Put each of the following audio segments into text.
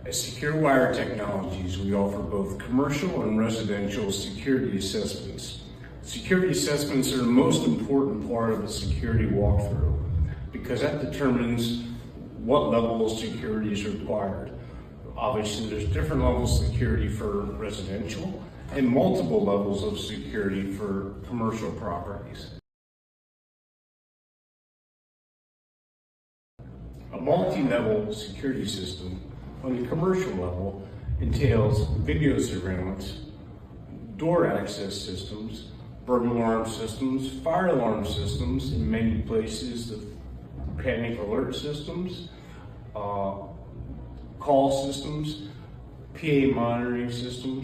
At Securewire Technologies, we offer both commercial and residential security assessments. Security assessments are the most important part of a security walkthrough because that determines what level of security is required. Obviously, there's different levels of security for residential and multiple levels of security for commercial properties. A multi-level security system on the commercial level entails video surveillance, door access systems, burglar alarm systems, fire alarm systems, in many places the panic alert systems, call systems, PA monitoring systems.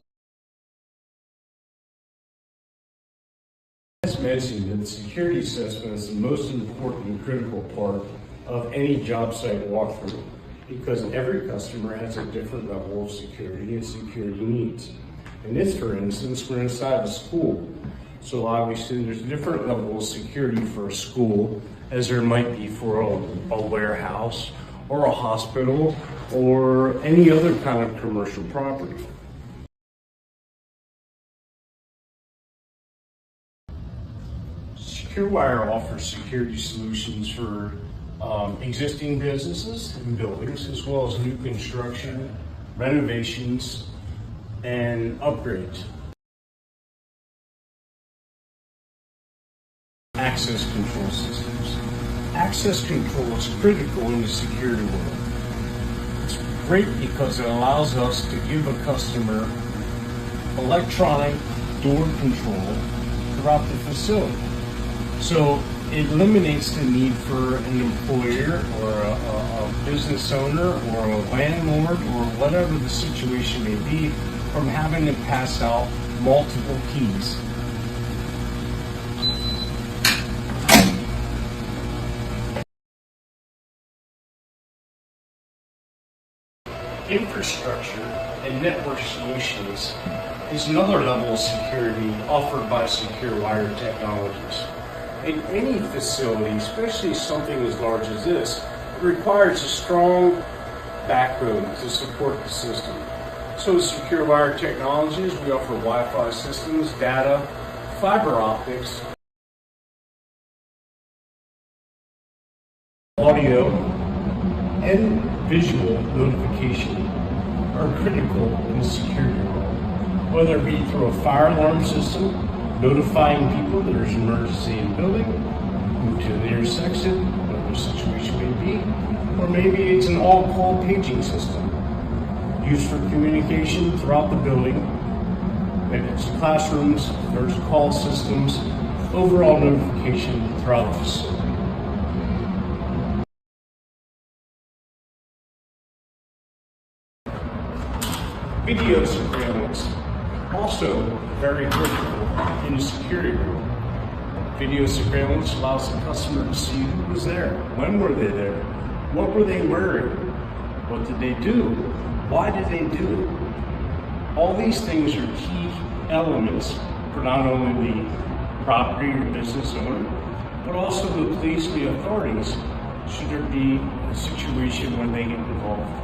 As mentioned, the security assessment is the most important and critical part of any job site walkthrough because every customer has a different level of security and security needs. In this, for instance, we're inside a school. So obviously there's different levels of security for a school as there might be for a warehouse or a hospital or any other kind of commercial property. Securewire offers security solutions for existing businesses and buildings, as well as new construction, renovations, and upgrades. Access control systems. Access control is critical in the security world. It's great because it allows us to give a customer electronic door control throughout the facility. So it eliminates the need for an employer or a business owner or a landlord or whatever the situation may be from having to pass out multiple keys. Infrastructure and network solutions is another level of security offered by Securewire Technologies. In any facility, especially something as large as this, it requires a strong backbone to support the system. So at Securewire Technologies, we offer Wi-Fi systems, data, fiber optics, audio, and visual notification are critical in the security world, whether it be through a fire alarm system, notifying people that there's an emergency in the building, move to the intersection, whatever the situation may be, or maybe it's an all-call paging system used for communication throughout the building. Maybe it's classrooms, there's call systems, overall notification throughout the facility. Video surveillance, also very critical in the security room. Video surveillance allows the customer to see who was there, when were they there, what were they wearing, what did they do, why did they do it. All these things are key elements for not only the property or business owner, but also the police and the authorities should there be a situation when they get involved.